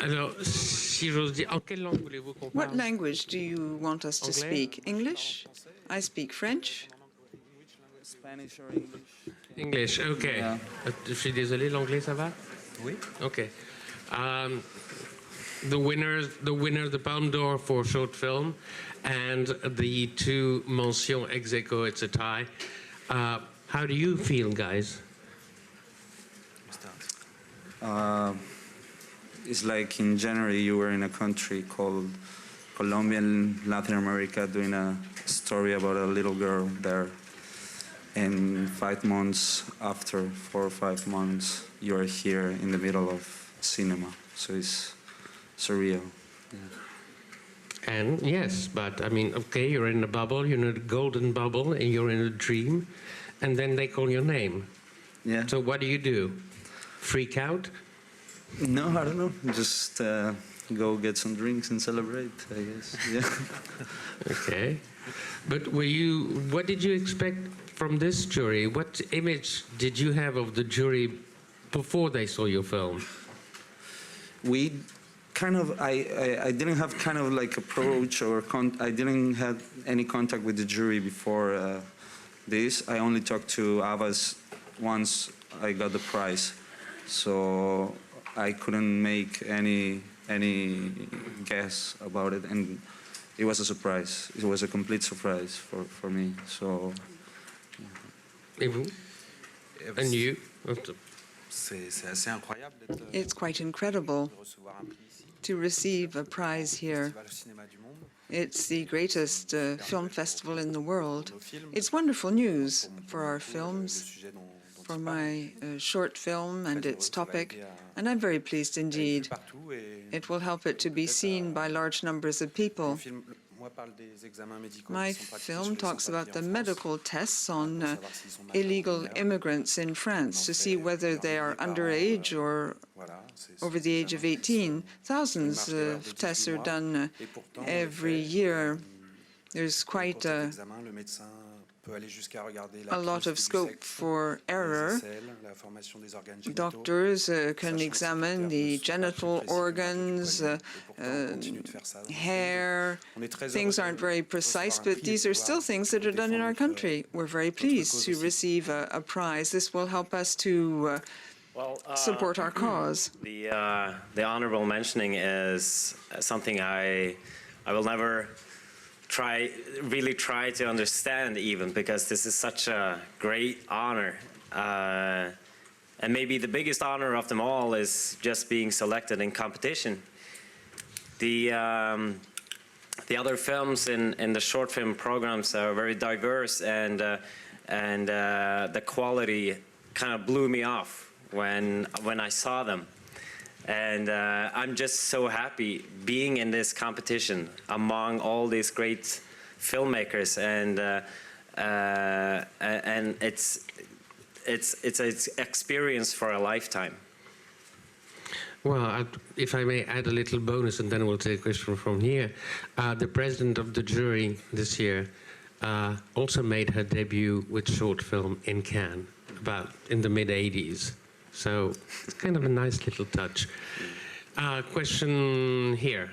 Alors, si j'ose dire, en quelle langue voulez-vous qu'on parle? What language do you want us to speak? English? I speak French. Spanish or English? English, okay. Yeah. Je suis désolé, l'anglais ça va? Oui. Okay. The winner, the Palme d'Or for short film, and the two mentions ex aequo, it's a tie. How do you feel, guys? It's like in January you were in a country called Colombia in Latin America doing a story about a little girl there. And 5 months after, 4 or 5 months, you're here in the middle of cinema. So it's surreal. Yeah. And yes, but I mean, okay, you're in a bubble, you're in a golden bubble, and you're in a dream, and then they call your name. Yeah. So what do? Freak out? No, I don't know. Just go get some drinks and celebrate, I guess. Yeah. Okay. But what did you expect from this jury? What image did you have of the jury before they saw your film? We kind of, I didn't have kind of like approach or I didn't have any contact with the jury before this. I only talked to Abbas once I got the prize. So I couldn't make any guess about it, and it was a surprise. It was a complete surprise for me. So. Et vous? And you? It's quite incredible to receive a prize here. It's the greatest film festival in the world. It's wonderful news for our films, for my short film and its topic, and I'm very pleased indeed. It will help it to be seen by large numbers of people. My film talks about the medical tests on illegal immigrants in France to see whether they are underage or over the age of 18. Thousands of tests are done every year. There's quite a lot of scope for error. Doctors can examine the genital organs, hair. Things aren't very precise, but these are still things that are done in our country. We're very pleased to receive a prize. This will help us to support our cause. The honorable mentioning is something I will never really try to understand even, because this is such a great honor. And maybe the biggest honor of them all is just being selected in competition. The other films in the short film programs are very diverse, and the quality kind of blew me off when I saw them. And I'm just so happy being in this competition among all these great filmmakers, and it's an experience for a lifetime. Well, if I may add a little bonus, and then we'll take a question from here. The president of the jury this year also made her debut with short film in Cannes, about in the mid-'80s. So it's kind of a nice little touch. Question here.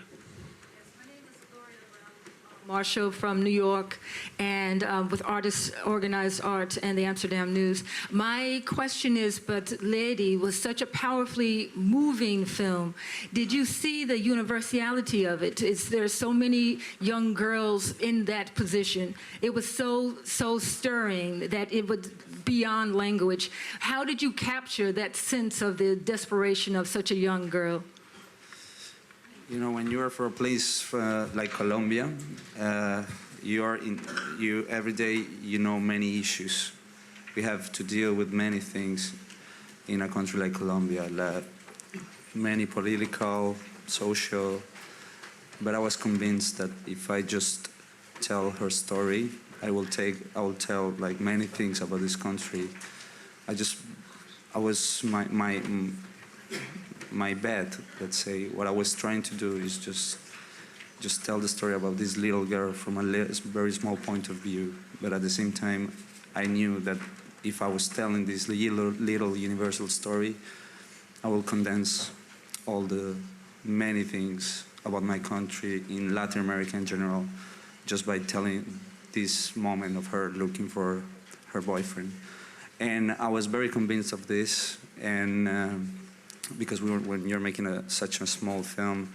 Marshall from New York, and with Artists Organized Art and the Amsterdam News. My question is, but Leidi was such a powerfully moving film. Did you see the universality of it? There are so many young girls in that position. It was so stirring that it was beyond language. How did you capture that sense of the desperation of such a young girl? You know, when you are for a place like Colombia, every day you know many issues. We have to deal with many things in a country like Colombia, like many political, social. But I was convinced that if I just tell her story, I will tell like many things about this country. My bet, let's say, what I was trying to do is just tell the story about this little girl from a very small point of view. But at the same time, I knew that if I was telling this little universal story, I will condense all the many things about my country in Latin America in general, just by telling this moment of her looking for her boyfriend. And I was very convinced of this, and because when you're making such a small film,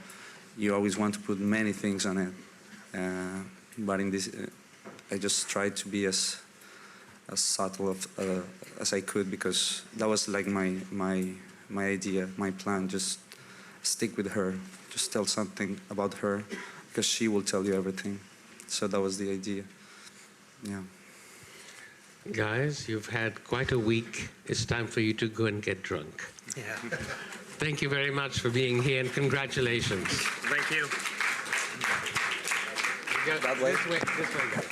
you always want to put many things on it. But in this, I just tried to be as subtle as I could, because that was like my idea, my plan. Just stick with her, just tell something about her, because she will tell you everything. So that was the idea. Yeah. Guys, you've had quite a week. It's time for you to go and get drunk. Yeah. Thank you very much for being here, and congratulations. Thank you. That way. This way, guys.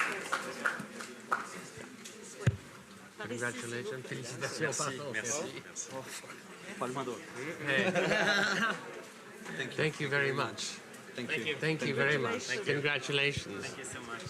Congratulations. Félicitations. Merci. Thank you very much. Thank you. Thank you very much. Congratulations. Thank you so much.